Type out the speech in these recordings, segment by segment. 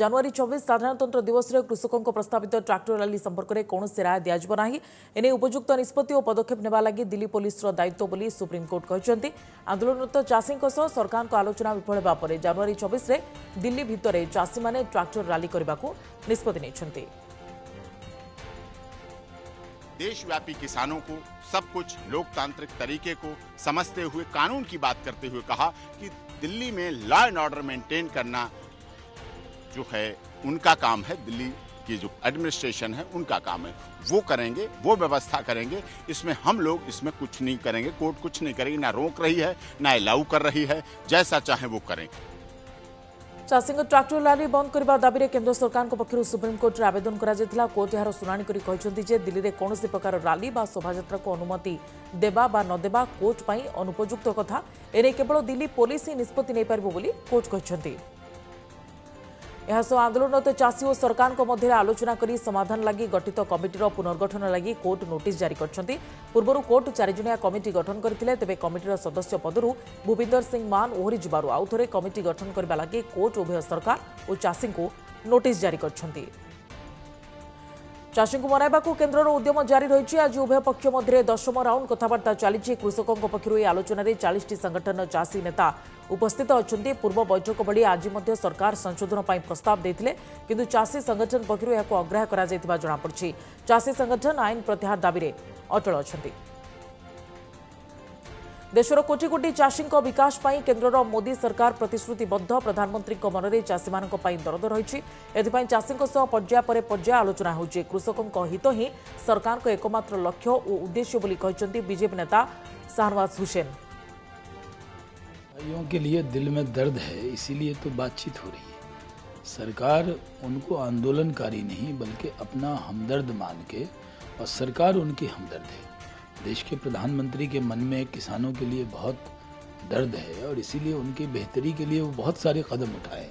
जनवरी 24 साधारणतंत्र दिवस में कृषकों प्रस्तावित ट्रैक्टर रैली संपर्क में कौन राय दिज्व ना एने उपयुक्त निष्पत्ति और पदक्षेप नेवा लगी दिल्ली पुलिस दायित्व बोली सुप्रीमकोर्ट कहते। आंदोलनरत चाषी सरकार को आलोचना विफल होगा पर जनवरी 24 में दिल्ली भितर चाषी माने ट्रैक्टर रैली करने को निष्पत्ति नेइछन्ति। देशव्यापी किसानों को सब कुछ लोकतांत्रिक तरीके को समझते हुए कानून की बात करते हुए कहा कि दिल्ली में लॉ एंड ऑर्डर मेंटेन करना जो है उनका काम है, दिल्ली की जो एडमिनिस्ट्रेशन है उनका काम है, वो करेंगे, वो व्यवस्था करेंगे। इसमें हम लोग इसमें कुछ नहीं करेंगे, कोर्ट कुछ नहीं करेगी, ना रोक रही है ना अलाउ कर रही है, जैसा चाहे वो करेंगे। चाषी ट्रैक्टर रैली बंद करने दाबी केंद्र सरकार पक्षर सुप्रीमकोर्ट में आवेदन करा कोर्ट यार शुणाणी कर दिल्ली में कौन प्रकार रैली बा शोभायात्रा को अनुमति देबा बा न देबा कोर्ट पर अनुपयुक्त कथा एने केवल दिल्ली पुलिस ही निष्पत्ति नहीं पारिबो बोली कोर्ट कहते। आंदोलनरत चाषी और सरकार मध्य आलोचना कर समाधान लगी गठित कमिटीर पुनर्गठन लगी कोर्ट नोटिस जारी करछन्ति। पूर्व कोर्ट 4 जणिया कमिटी गठन करथिले, तेबे कमिटीर सदस्य पदरु भूपिंदर सिंह मान ओहरी जिबारु आउ थरे कमिटी गठन करबा लगी कोर्ट उभय सरकार और चाषी को नोटिस जारी करछन्ति। चाषी को मनाइबा केन्द्र उद्यम जारी रही। आज उभय पक्ष मध्य 10म राउंड कथबार्ता चली। कृषकों पक्षर यह आलोचन 40टी संगठन चाषी नेता उपस्थित अच्छा। पूर्व बैठक भली आज सरकार संशोधन पर प्रस्ताव देते किंतु चाषी संगठन पक्षर यह अग्राह्य कर जमापड़ी। चाषी संगठन आईन प्रत्याहार दाबी में अटल अच्छा। देशर कोटी कोटी चाषी विकास पर केन्द्र मोदी सरकार प्रतिश्रुतिबद्ध। प्रधानमंत्री मन में चाषी दरद रही। एथिपाई चाषी पर्याय पर पर्याय आलोचना होची। कृषकों हित ही सरकार को एकमात्र लक्ष्य और उद्देश्य बोली कहते बीजेपी नेता शाहनवाज हुसैन। भाइयों के लिए दिल में दर्द है, इसीलिए तो बातचीत हो रही है। सरकार उनको आंदोलनकारी नहीं बल्कि अपना हमदर्द मान के, और सरकार उनकी हमदर्द है। देश के प्रधानमंत्री के मन में किसानों के लिए बहुत दर्द है और इसीलिए उनकी बेहतरी के लिए वो बहुत सारे कदम उठाए।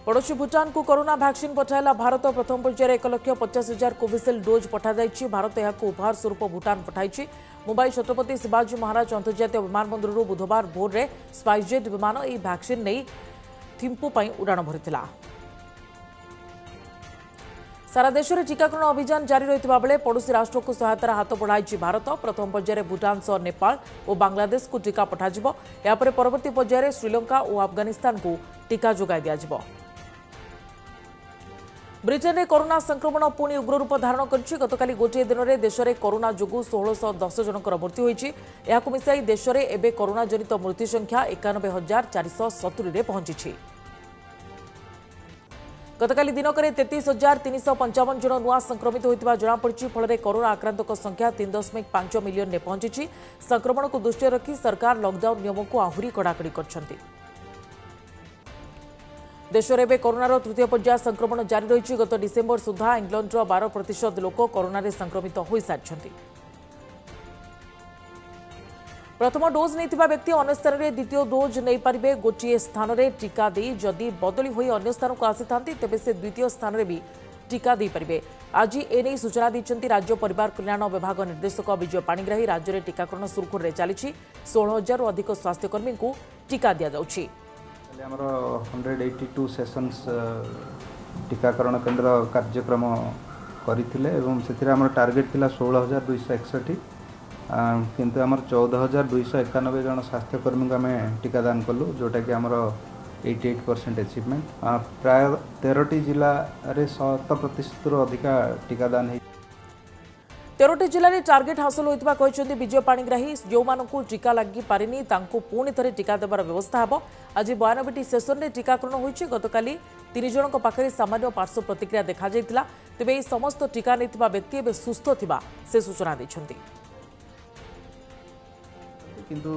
पड़ोशी भूटान को कोरोना वैक्सीन पठाइला भारत। प्रथम पर्यायर 1,50,000 कोविशील्ड डोज पठाई। भारत यह उपहार स्वरूप भूटान पठाई। मुंबई छत्रपति शिवाजी महाराज अंतर्जातीय विमानबंदर बुधवार भोर में स्पाइसजेट विमान यह वैक्सीन नहीं थिम्पू उड़ाण भरी। सारा देश में टीकाकरण अभियान जारी रही बेले पड़ोशी राष्ट्र को सहायतार हाथ बढ़ाई भारत। प्रथम पर्यायर भूटान सह नेपाल और बांग्लादेश को टीका पठाଯିବ। यापर परवर्ती पर्यायर श्रीलंका और अफगानिस्तान को टीका जोगाई दिया। ब्रिटेन में कोरोना संक्रमण पुणी उग्र रूप धारण कर गतकाली गोटे दिन में देश में कोरोना जोगु 1610 जनकर मृत्यु होती। मिसाई देश में एवं कोरोना जनित मृत्यु संख्या 91,470 पहुंची। गतकाली दिनक 33,355 जन नुआ संक्रमित होता जमापड़ी। फल कोरोना आक्रांतक संख्या 3.5 मिलियन में पहुंची। संक्रमण को दृष्टि रखी सरकार लॉकडाउन नियम को आहरी कड़ाकड़ी कर। देश में कोरोनार तृतीय पर्याय संक्रमण जारी रही। गत डिसेम्बर सुधा इंग्लैंडर 12% लोक कोरोना संक्रमित हो सारी। प्रथम डोज नहीं व्यक्ति अन्य स्थान में द्वितीय डोज नहीं पारे। गोटे स्थान में टीका दे जदि बदली हुई अन्य स्थान को आसी था तेज से द्वितीय स्थान में भी टीका दे पारे। आज एने सूचना दी राज्य परिवार कल्याण विभाग निर्देशक विजय पाणिग्राही। राज्य में टीकाकरण सुरखुर चली। 16,000 अधिक स्वास्थ्यकर्मी को टीका दि जाउछि। 182 सेशंस टीकाकरण केन्द्र कार्यक्रम करते टार्गेट थिला 16,261 किंतु आमर 14,291 जन स्वास्थ्यकर्मी को आम टीकादान कलु जोटा कि आमर 88% अचिवमेंट। प्राय 13टी जिले में 100% अधिक टीकादान है। 13टी जिले में टार्गेट हासिल होता कहते विजय पाणिग्राही। जो मानू टीका लगी पारिनी पुणी थे टीका देवार व्यवस्था हे। आज 92टी सेशन में टीकाकरण होती। गतकाली 3 जनों पाखे सामान्य पार्श्व प्रतिक्रिया देखा जाता। तेज समस्त टीका नहीं व्यक्ति एवं सुस्थ थिबा से सूचना देते। किंतु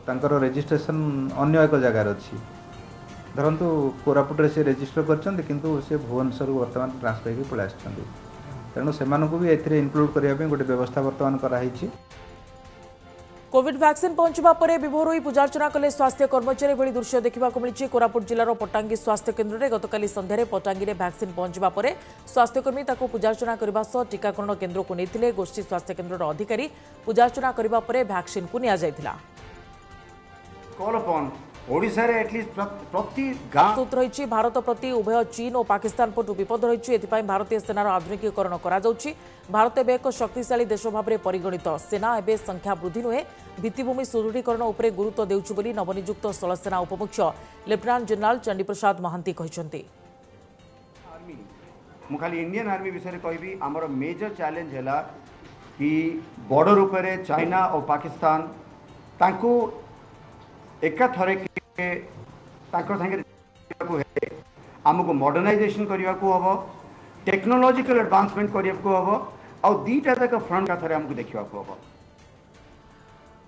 तांकर रजिस्ट्रेशन अन्य एक जगार अच्छी धरतु कोरापुटे से रजिस्टर कर किंतु से भुवनेश्वर बर्तमान ट्रांसफर होकर पलि आसछन्ति। तेणु से भी एथिरे इनक्लूड करने गोटे व्यवस्था बर्तमान कराई। कोविड वैक्सीन पहुंचवा पर विभोर होई पूजार्चना कले स्वास्थ्य कर्मचारी भली दृश्य देखा मिली। कोरापुट जिलार पटांगी स्वास्थ्य केन्द्र में गतकाली संध्यारे पटांगी वैक्सीन पहुंचवा पर स्वास्थ्यकर्मी पूजार्चना करने सह टीकाकरण केन्द्र को नहीं। गोष्ठी स्वास्थ्य केन्द्र अधिकारी पूजार्चना करने पर वैक्सीन को निया जायथिला। Call upon ओडिशा रे एटलिस्ट प्रति गाँ प्रस्तुत रही भारत प्रति उभय चीन और पाकिस्तान पटु विपद रही एथिपाई भारतीय सेनार आधुनिकीकरण करा जाउछि। भारत एबे एक शक्तिशाली देश भाव परिगणित। सेना एबे संख्या वृद्धि नुहे भित्तिभूमि सुदृढ़ीकरण उपरे गुरुत्व देउछि बोली नवनियुक्त स्थलसेना उपमुख्य लेफ्टिनेंट जनरल चंडीप्रसाद महांती कहिसंती। आर्मी मु खाली इंडियन आर्मी विषय कहबी हमर मेजर चैलेंज हैला कि बॉर्डर उपरे चाइना और पाकिस्तान तांको एका थरे के तांको संगे आमको मॉडर्नाइजेशन करने को हम टेक्नोलॉजिकल एडवांसमेंट करने को हम और दीटा तक फ्रंट का थरे हमको देखा हम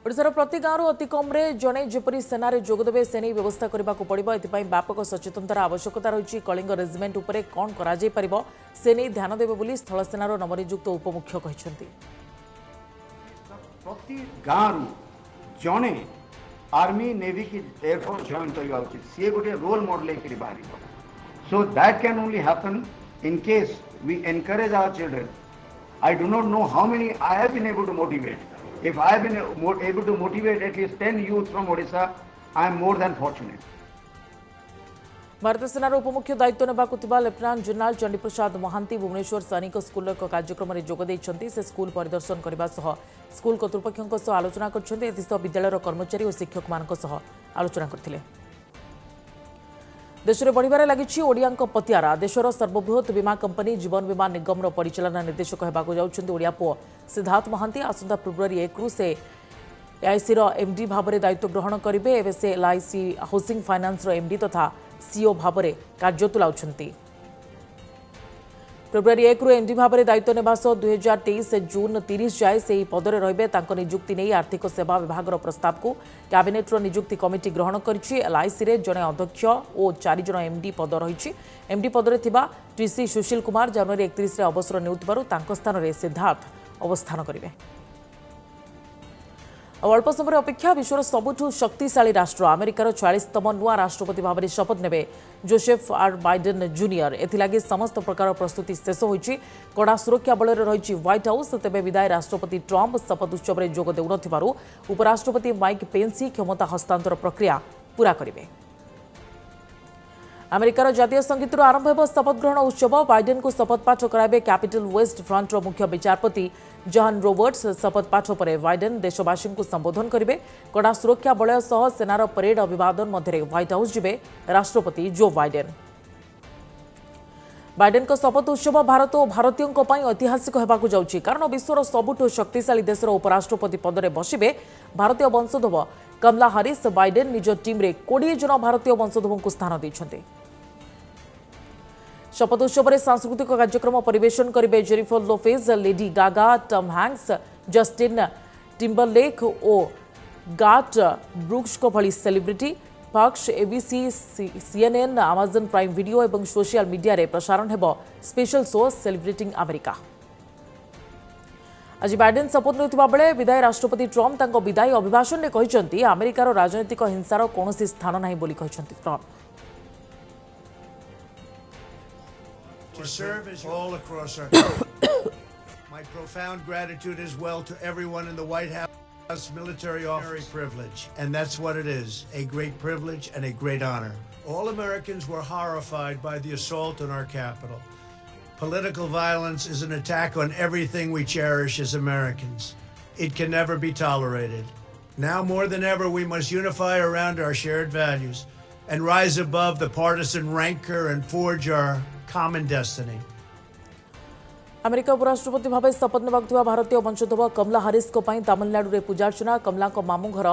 ओडिशार प्रति गाँव अति कम जड़े जेपरी सेनारे जोगदेवे से नहीं व्यवस्था करने को पड़ो एथिपाई व्यापक सचेतनतार आवश्यकता रही। कलिंग रेजिमेंट उपरे कौन करा जाय परिबो से नहीं ध्यान देवे बोली स्थलसेनार नवनियुक्त उपमुख्य कहते। प्रति गाँव जड़े आर्मी नेवी की एयरफोर्स जॉइन करवा उचित सी गोटे रोल मॉडल लेकर बाहर so that can only happen in case we encourage our children. I do not know how many I have been able to motivate. If I have been able to motivate at least 10 youth from Odisha, I am more than fortunate. भारतीय सेनार उपमुख्य दायित्व नेबाकु थिबा lieutenant general Chandiprasad Mahanti Bhubaneswar सैनिक school एक कार्यक्रम में जोग देइछंती। से स्कूल परिदर्शन करबा सह स्कूल कर्तृपक्षों सह आलोचना करछंती। एथिसह विद्यालयर कर्मचारी और शिक्षक मानक सह आलोचना करथिले। देश में बढ़िबार लगी ओडिया पतियारा। देशर सर्वबृहत बीमा कंपनी जीवन बीमा निगम परिचालना निर्देशक होगाकू जाउछंती ओडिया पुओ सिद्धार्थ महांती। आसंता फेब्रुआरी 1 रु से एआईसी एमडी भाव में दायित्व ग्रहण करेंगे। एवं से एलआईसी हाउसिंग फाइनान्स एमडी तथा सीओ भाव में कार्य तुलाउछंती। फेब्रुआरी 1 रु एमडी भाव में दायित्व नेबा सह 2023 जून 30 जाए से पदरे रहिबे। तांको नियुक्ति नहीं आर्थिक सेवा विभाग प्रस्ताव को कैबिनेट नियुक्ति कमिटी ग्रहण करिछि। एलआईसी रे जणे अध्यक्ष और 4 जण एमडी पद रहिछि। एमडी पदरे थिबा टीसी सुशील कुमार जनवरी 31 रे अवसर नेउतबारु तांको स्थान रे सिद्धार्थ अवस्थान करिवे। अल्प समय अपेक्षा विश्वर सबुठु शक्तिशाली राष्ट्र अमेरिकार 46तम नुआ राष्ट्रपति भाव में शपथ नेबे जोसेफ आर बाइडेन जूनियर। एथिलागी समस्त प्रकार प्रस्तुति शेष होइछि। कड़ा सुरक्षा बल रही व्हाइट हाउस। तेबे विदाय राष्ट्रपति ट्रंप शपथ उत्सव में जोग देउनथिबारु उपराष्ट्रपति माइक पेंस क्षमता हस्तांतर प्रक्रिया पूरा करिवे। अमेरिकार जातीय संगीत आरंभ हो शपथ ग्रहण उत्सव। बाइडेन को शपथ पाठ कराइबे कैपिटल वेस्ट फ्रंटर मुख्य विचारपति जॉन रॉबर्ट्स। शपथ पाठ पर बाइडेन देशवासी को संबोधन करेंगे। कड़ा सुरक्षा बलय सह सेनार परेड अभिवादन मध्य व्हाइट हाउस जिबे राष्ट्रपति जो बाइडेन। बाइडेन को शपथ उत्सव भारत और भारतीयों ऐतिहासिक होगाकू जाउछि। कारण विश्वर सबुठु शक्तिशाली देशर उपराष्ट्रपति पदरे बसिबे भारतीय वंशोद्भव कमला हारिस। बाइडेन निज टीम रे 20 जन भारतीय वंशोद्भव को स्थान दैछन्ते। शपथ उत्सव में सांस्कृतिक कार्यक्रम परिवेशन करेंगे जेनिफर लोपेज, लेडी गागा, टम हैंक्स, जस्टिन टिम्बरलेक और गाट ब्रुक्स को भली celebrity. Fox, ABC, CNN, Amazon Prime Video और सोशल मीडिया रे प्रसारण हेबो स्पेशल शो सेलिब्रेटिंग अमेरिका। आज बाइडेन शपथ नेउथिबा बेले विदाय राष्ट्रपति ट्रंप तांको विदायी अभिभाषण में कहिसंती अमेरिकार राजनीतिक हिंसार कोनोसी स्थान नाही बोली कहिसंती Trump. To serve all across our country. My profound gratitude as well to everyone in the White House military office privilege. And that's what it is, a great privilege and a great honor. All Americans were horrified by the assault on our Capitol. Political violence is an attack on everything we cherish as Americans. It can never be tolerated. Now more than ever, we must unify around our shared values and rise above the partisan rancor and forge our common destiny. America उपराष्ट्रपति भाव शपथ नेबाक भारतीय वंशोद्भव कमला हारिस को तमिलनाडु में पूजार्चना। कमला मामू घर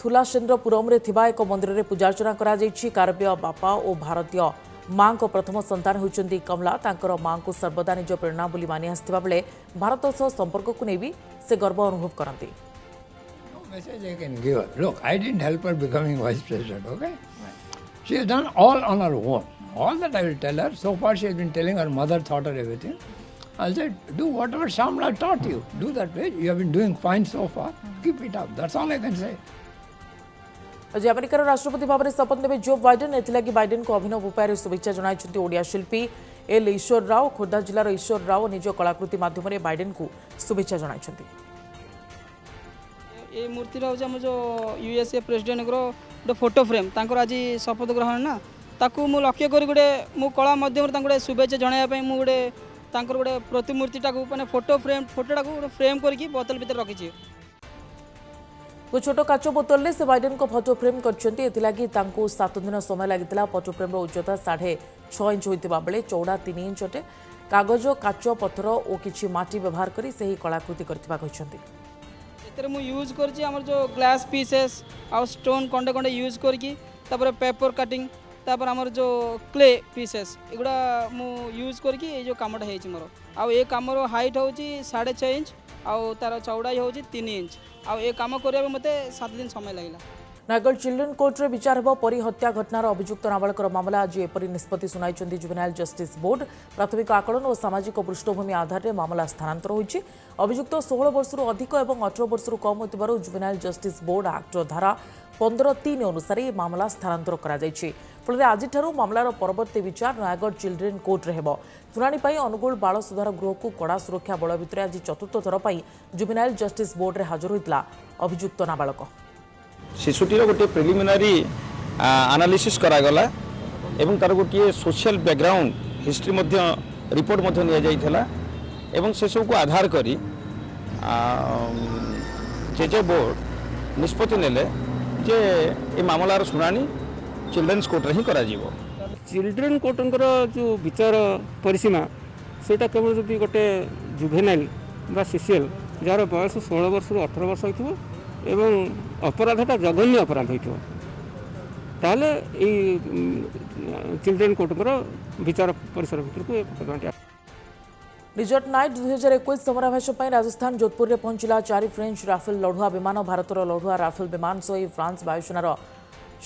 थुलाचंद्रपुरम एक मंदिर में पूजार्चना करा जायछि। कारबीय बापा और भारतीय मां को प्रथम संतान होउछन्ती कमला। तांकर मां को सर्वदा निज प्रेरणा बोली मानि आस्थिबा बेले भारत सह संपर्क को नै भी से गर्व अनुभव करंती। Message I can give her. Look, I didn't help her becoming vice president, okay? She has done all on her own. All that I will tell her. So far she has been telling her mother taught her everything. I said, do whatever Shamla taught you. Do that way. You have been doing fine so far. Keep it up. That's all I can say. आज अमेरिकार राष्ट्रपति भाव में शपथ नेबे Joe Biden. एथिलागी Biden को अभिनव उपाय शुभेच्छा जणाइछन्ती ओडिया शिल्पी एल ईश्वर राव। खोर्धा जिलार ईश्वर राव निज कलाकृति माध्यम बाइडेन को शुभेच्छा जणाइछन्ती। ये मूर्ति रहा जो यूएसए प्रेसिडेंट गोटे फोटो फ्रेम तांकर आज शपथ ग्रहण ना ताकू मु लक्ष्य करी गोटे मु कला माध्यम गोटे शुभेच्छा जनाइबा मु गोटे तांकर गोटे प्रतिमूर्तिटा माने फोटोटा को फ्रेम करके बोतल भीतर रखी वो छोट काच बोतल से बाइडेन को फोटो फ्रेम करती 7 दिन समय लगी फोटो फ्रेम उच्चता 6.5 इंच होता बेले चौड़ा 3 इंच अटे कागज काच पत्थर और किसी माटी व्यवहार कर कलाकृति करते मु यूज करछि हमर जो ग्लास पीसेस आ स्टोन कंडे कंडे यूज करके तापर पेपर कटिंग तापर हमर जो क्ले पीसेस एगुड़ा मु यूज करके ये जो कामटा है मोर आ ये कामर हाइट होची 6.5 इंच आ तार चौड़ाई होची 3 इंच आ ये काम करबा मते 7 दिन समय लागला। नयगढ़ चिल्ड्रेन कोर्ट रे विचार हो परी हत्या घटनार अभियुक्त नाबालकर मामला आज एपरी निष्पत्ति सुनाई जुवेनाइल जस्टिस बोर्ड प्राथमिक आकलन और सामाजिक पृष्ठभूमि आधार में मामला स्थानांतर होइछि अभियुक्त 16 वर्ष अधिक और 18 वर्ष कम होतिबारु जुवेनाइल जस्टिस बोर्ड एक्ट धारा 15(3) अनुसार यह मामला स्थानांतर करा जायछि फल आज मामलार परवर्ती विचार नयगढ़ चिल्ड्रेन कोर्ट रे हेबो शुणाणी पाई अनुगुल बाल सुधार गृह को कड़ा सुरक्षा बल भितर आज चतुर्थ थर पाई जुवेनाइल जस्टिस बोर्ड रे हाजर होइतला अभियुक्त नाबालक शिशुटीर गोटे प्रिलिमिनारी एनालिसिस करागला एवं तार गोटे सोशल बैकग्राउंड हिस्ट्री रिपोर्ट एवं से सब को आधार करी जेजे बोर्ड निष्पत्ति नेले जे ए मामलार शुणाणी चिल्ड्रेन्स कोर्ट ही करा जीवो। चिल्ड्रेन कोर्टंकर जो विचार परिसीमा सेटा केवल जदि गोटे जुवेनाइल बा सीसीएल जार बयस 16 वर्ष 18 वर्ष होइथिबो एवं अपराधटा जघन्य अपराध होइथिबो ताले ए चिल्ड्रेन कोर्टंकर विचार परिसर भितर को रिजर्ट नाइट 2021 समराभ्यास राजस्थान जोधपुर में पहुंचला 4 फ्रेंच राफेल लढ़ुआ विमान भारतर लढ़ुआ राफेल विमान सहित फ्रांस वायुसेनार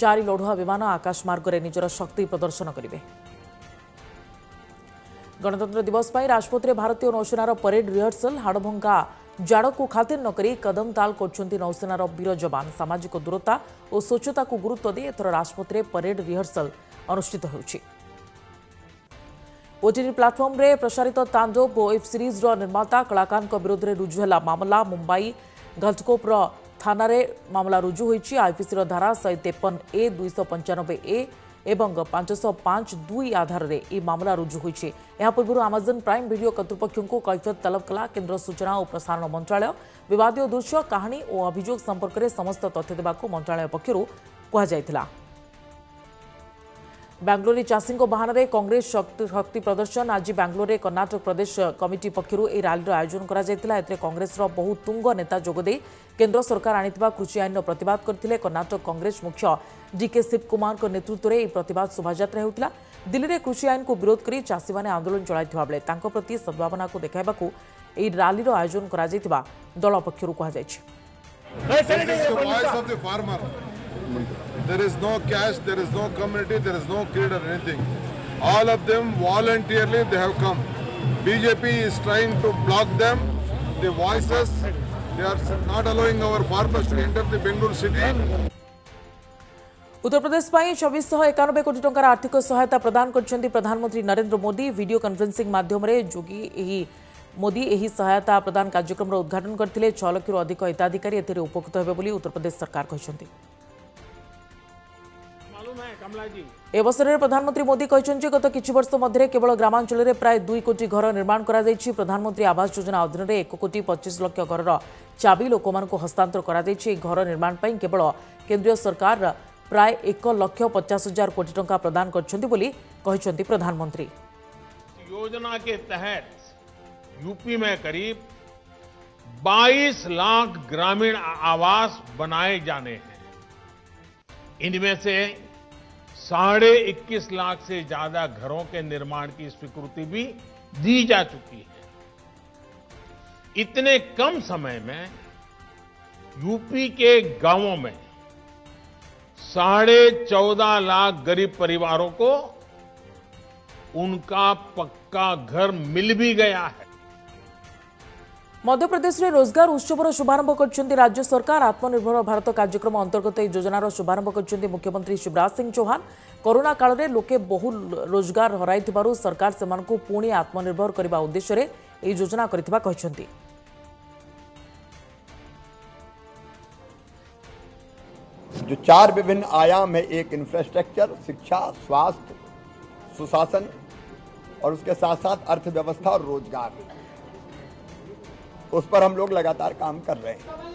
4 लढ़ुआ विमान आकाशमार्ग में निजर शक्ति प्रदर्शन करेंगे। गणतंत्र दिवस पर राजपथ में भारतीय नौसेनार परेड रिहर्सल हाड़भंगा जाड़ को खातिर नक कदम ताल कर नौसेनार वीर जवान सामाजिक दूरता और स्वच्छता को गुरुत्व दे एथर राजपथ में परेड रिहर्सल अनुष्ठित होउछि। ओटीटी प्लाटफर्म रे प्रसारित तांडव वेब सीरीज निर्माता कलाकार विरोध में रुजु है मामला मुंबई घाटकोपर थाना मामला रुजु होइछि आईपीसी धारा 153A 295A एवं 505(2) आधार में यह मामला रुजु होइछि। यह पूर्व अमेजन प्राइम वीडियो कर्तृपक्ष को कैफियत तलब कला केन्द्र सूचना और प्रसारण मंत्रालय विवादीय दृश्य कहानी और अभियोग संपर्क में समस्त तथ्य देवाक मंत्रालय पक्षरु कहुଯାଇଥିଲା। बेंगलोर चाषी बाहन में कांग्रेस शक्ति प्रदर्शन आज बेंगलोर कर्नाटक प्रदेश कमिटी पक्षर यह रैली आयोजन कर कांग्रेस बहु तुंग नेता जोगदे केन्द्र सरकार आनिथिबा कृषि आईन प्रतिवाद करथिले। कर्नाटक कांग्रेस मुख्य डीके शिव कुमार नेतृत्व में यह प्रतिवाद शोभायात्रा होता दिल्ली में कृषि आईन को विरोध कर चाषी मैंने आंदोलन चलाइथिबा बेले तांको प्रति सद्भावना को देखाइबाकू यह रैली आयोजन करा जायथिबा दल पक्षरु कहुଯାଇଛି। There is no caste, there is no community, there is no creed or anything. All of them voluntarily they have come. BJP is trying to block them, the voices. They are not allowing our farmers to enter the Bengaluru city. Uttar Pradesh 2691 कोटी टंकार आर्थिक सहायता प्रदान करछन्ती प्रधानमंत्री Narendra Modi video conferencing माध्यम रे जोगी मोदी एही सहायता प्रदान कार्यक्रम उद्घाटन करथिले। 6 लाख अधिक हिताधिकारी एथिरे उपकृत हेबे बोली उत्तर प्रदेश सरकार कहछन्ती। अवसर में प्रधानमंत्री मोदी कहते गत किछि वर्ष मध्य केवल ग्रामांचल में प्राय 2 कोटी घर निर्माण करा जायछि। प्रधानमंत्री आवास योजना अधीन में 1 कोटी 25 लाख घर चाबी लोक हस्तांतर करा जायछि। घर निर्माण पर केवल केंद्रीय सरकार प्राय 1,50,000 कोटी टंका प्रदान करछन्ति बोली कहछन्ति प्रधानमंत्री। योजना के तहत यूपी में करीब 22 लाख ग्रामीण आवास बनाए जाने हैं। इनमें से 21.5 लाख से ज्यादा घरों के निर्माण की स्वीकृति भी दी जा चुकी है। इतने कम समय में यूपी के गांवों में 14.5 लाख गरीब परिवारों को उनका पक्का घर मिल भी गया है। मध्य प्रदेश में रोजगार उत्सव शुभारंभ कर राज्य सरकार। आत्मनिर्भर भारत कार्यक्रम अंतर्गत यह योजनार शुभारंभ कर मुख्यमंत्री शिवराज सिंह चौहान। कोरोना काल में लोके बहु रोजगार हराई सरकार से पुणी आत्मनिर्भर करने उद्देश्य यह योजना करथिबा कहछन्ति। जो 4 विभिन्न आयाम है, एक इंफ्रास्ट्रक्चर, शिक्षा, स्वास्थ्य, सुशासन और उसके साथ साथ अर्थव्यवस्था और रोजगार, उस पर हम लोग लगातार काम कर रहे हैं।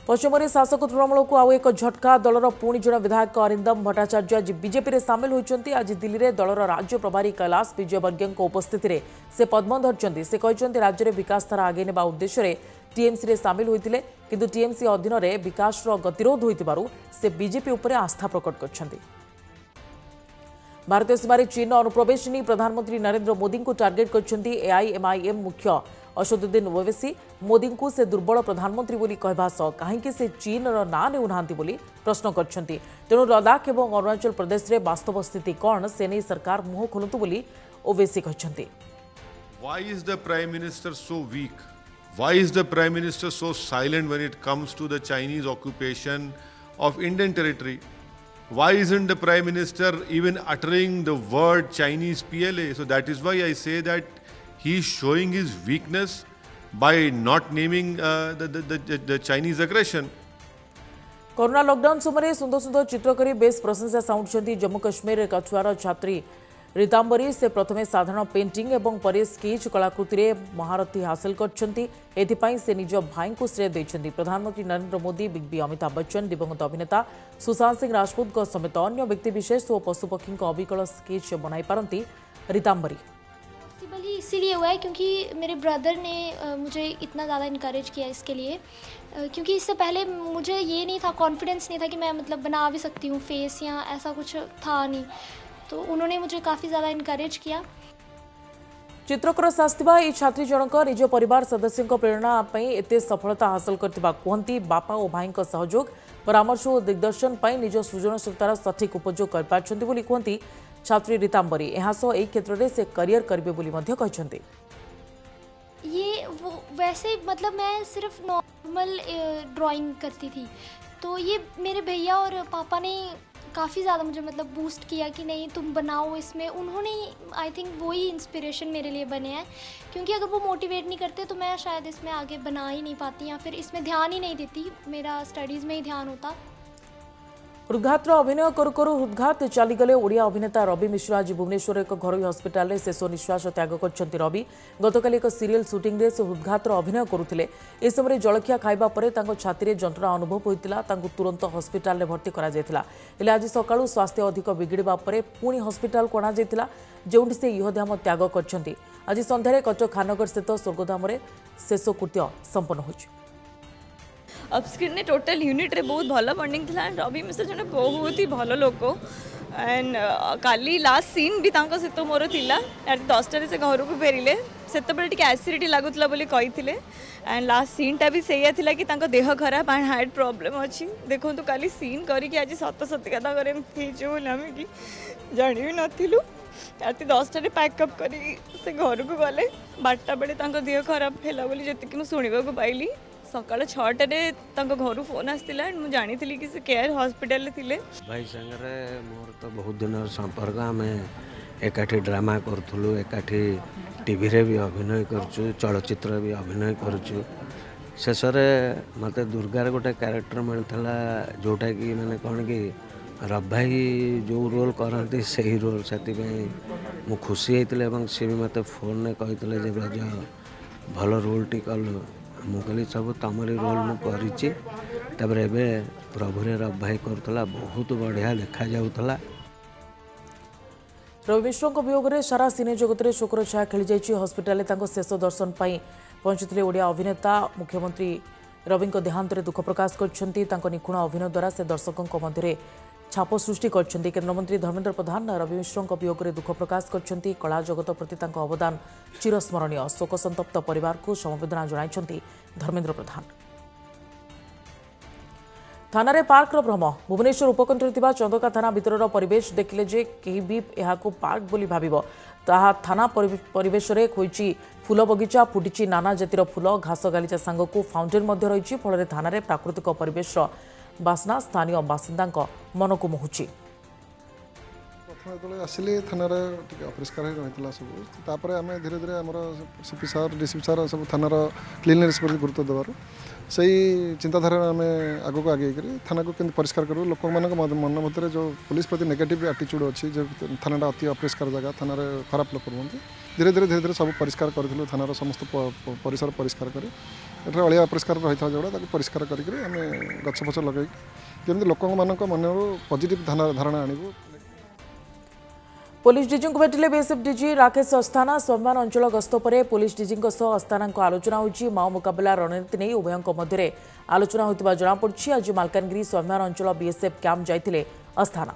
पश्चिम शासक तृणमूल को आउ एक झटका। दलर पुणी जन विधायक अरिंदम भट्टाचार्य आज बीजेपी में सामिल होती। आज दिल्ली में दलर राज्य प्रभारी कैलाश विजयवर्गीय उपस्थित में से पद्म धरती। से कहते राज्य में विकास धारा आगे नेबा उद्देश्य टीएमसी में सामिल होते, किंतु टीएमसी अधीन में विकास गतिरोध होइतिबारु से बीजेपी उपर आस्था प्रकट करछन्ति। भारतीय सीमार चीन अनुप्रवेश नहीं प्रधानमंत्री नरेंद्र मोदी को टार्गेट करछन्ति एआईएमआईएम मुख्य असदुद्दीन ओवैसी। मोदी को से दुर्बल प्रधानमंत्री बोली कहवा सह कहीं से चीन ना नेउना बोली प्रश्न करछन्ति। तेणु लद्दाख और अरुणाचल प्रदेश में वास्तव स्थिति कौन से नहीं सरकार मुह खोलतु बोली Owaisi कहछन्ति। Why is the Prime Minister so weak? Why is the Prime Minister so silent when it comes to the Chinese occupation of Indian territory? Why isn't the Prime Minister even uttering the word Chinese PLA? So that is why I say that he is showing his weakness by not naming the Chinese aggression. Corona lockdown समय सुंदर सुंदर चित्र करी base प्रशंसा साउंडछन्ति जम्मू काश्मीर कछुआर छात्री रीतांबरी। से प्रथमे साधारण painting एवं पर स्केच कलाकृति में महारथी हासिल करछन्ति। एथिपाई से निज भाई को श्रेय देछन्ति। प्रधानमंत्री नरेंद्र मोदी, बिग बी अमिताभ बच्चन, दिवंगत अभिनेता सुशांत सिंह राजपूत समेत अन्य व्यक्तिविशेष और पशुपक्षी अविकल स्केच बनाई पारती रीतांबरी। इसीलिए हुआ है क्योंकि मेरे ब्रदर ने मुझे इतना ज़्यादा इनकरेज किया इसके लिए, क्योंकि इससे पहले मुझे ये नहीं था, कॉन्फिडेंस नहीं था कि मैं मतलब बना भी सकती हूँ फेस या ऐसा कुछ था नहीं, तो उन्होंने मुझे काफ़ी ज़्यादा इनकरेज किया। चित्रकर सास्तिबा ये छात्री जनक निज परिवार सदस्यों प्रेरणा एते सफलता हासिल करथिबा कहती। बापा और भाई सहयोग, परामर्श और दिग्दर्शन पर निज सृजनशीलतार सठिक उपयोग कर पारछन्ति बोली कहती छात्री रीतांबरी। यहाँ सह क्षेत्र में से करियर करेंगे बोली मध्य कहछन्ति। ये वो वैसे मतलब मैं सिर्फ नॉर्मल ड्राइंग करती थी, तो ये मेरे भैया और पापा ने काफ़ी ज़्यादा मुझे मतलब बूस्ट किया कि नहीं तुम बनाओ इसमें। उन्होंने आई थिंक वही इंस्पिरेशन मेरे लिए बने हैं, क्योंकि अगर वो मोटिवेट नहीं करते तो मैं शायद इसमें आगे बना ही नहीं पाती या फिर इसमें ध्यान ही नहीं देती, मेरा स्टडीज़ में ही ध्यान होता। हृदघात अभिनय करू करू हृदघात चलीगले ओडिया अभिनेता रवि मिश्र। आज भुवनेश्वर एक घरोई हस्पिटाल में शेष निश्वास त्याग करछन्ति रवि। गतकाली एक सीरियल शूटिंग रे से हृदघात अभिनय करुथिले। ए समय जलखिया खाइबा परे तांको छाती रे जंत्रणा अनुभव होइतिला। तांको तुरंत हस्पिटाल में भर्ती करा जायतिला। हेले आज सकाळु स्वास्थ्य अधिक बिगिड़बा परे पुणी हस्पिटाल को अणा जायतिला, जेउंठी से इहधाम त्याग करछन्ति। आज संध्यारे कटक खानगर स्थित स्वर्गधाम रे शेष कृत्य संपन्न होइछि। अपस्क्रीन ने टोटल यूनिट रे बहुत भल बॉन्डिंग था। रवि मिश्र जने बहुत ही भल लोक एंड काली लास्ट सीन भी तांको सहित मोर थिला। 10 से घर को फेरिले से एसिडिटी लगुला बोली कही एंड लास्ट सीनटा भी सैया थिला कि तांको देह खराब एंड हार्ट प्रॉब्लम अच्छी। देखो तो काली सीन करके आज सत सतिका ताकर एमती आम कि जानी भी नथिलु। राति 10 पैकअप कर से घर को गले 12टा बेले तांको देह खराब है बोली जी शुणा को पाइली। सकाल 6टारे घर फोन आसाला मुझे जानी कि से केयर हॉस्पिटल थे। भाई संगे मोर तो बहुत दिन संपर्क आम एकाठी ड्रामा करूँ, एकाठी टीवी रे भी अभिनय करूँ, चलचित्र भी अभिनय करूँ। शेष मत दुर्गार गोटे क्यारेक्टर मिलता जोटा कि मैंने कौन कि रब भाई जो रोल करती से ही रोल से मु खुशी होती। सी भी मत फोन में कही ब्रज भल रोल टी कलु। मु कहली सब तमरी रोल मुझे प्रभुरे रब भाई करुला बहुत बढ़िया देखा जाऊला। रवि मिश्र वियोग में सारा सिने जगत में शोकर छाया खेली जाइए। हस्पिटाल शेष दर्शन पर पहुंचते ओडिया अभिनेता मुख्यमंत्री रवि देहांत दुख प्रकाश कर निखुण अभिनय द्वारा से दर्शकों मध्य छाप सृष्टि करछन्ति। केन्द्रमंत्री धर्मेन्द्र प्रधान रवि मिश्र वियोग में दुख प्रकाश करछन्ति। कला जगत प्रति तांको अवदान चिरस्मरणीय। शोक संतप्त परिवार को समवेदना जणाइछन्ति धर्मेन्द्र प्रधान। थाना पार्कर भ्रम। भुवनेश्वर उपकंठରେ ଥିବା चंदका थाना भितरर परिवेश देखिले जे केही भी एहाको पार्क बोली भाबिबो ताहा थाना परिवेश रे होईची फूल बगीचा फुटिची नाना जातिर फूल घास गालीचा सांगको फाउंटेन मध्य रहिची। फଳରେ थाना प्राकृतिक परिवेशर बासना स्थानीय बासिंदा मन को मोहुची। प्रथम जो आसिले थाना अपरिष्कार रही सब आम धीरे धीरे आम सीपी सार डीसीपी सार सब थानार क्लीननेस पर गुरुत्व देवर সেই চিন্তাধারা আমি আগুক আগে থানাকে কেমন পরিষ্কার করবো লোক মন মধ্যে যে পুলিশ প্রতি নেগেটিভ আটিচ্ୟୁଡ୍ ଅଛି যে থানাটা অতি অপরিষ্কার জায়গা থানার খারাপ লোক রুহନ୍ତି ধীরে ধীরে ধীরে ধীরে সব পরিষ্কার করଥିଲୁ থানার সমস্ত পরিসর পরিষ্কার করে এটার অଳିଆ অপরিষ্କାର ରହିଥିବା ଯୋଗୁଁ ତାକୁ ପରିଷ୍କାର କରିକି ଆମେ ଗଛ ଫଛ ଲଗାଇକି ଯେମିତି ଲୋକମାନଙ୍କ ମନରୁ ପଜିଟିଭ୍ ଧାରଣା ଆଣିବୁ। पुलिस डीजी को भेटिले बीएसएफ डीजी राकेश अस्थाना स्वाभिमान अंचल गस्त पर पुलिस डीजी अस्थाना आलोचना होती माओ मुकाबला रणनीति नहीं उभयों मध्य आलोचना होता जमापड़ी आज मालकानगिरी स्वाभिमान अंचल बीएसएफ कैंप जाइए अस्थाना।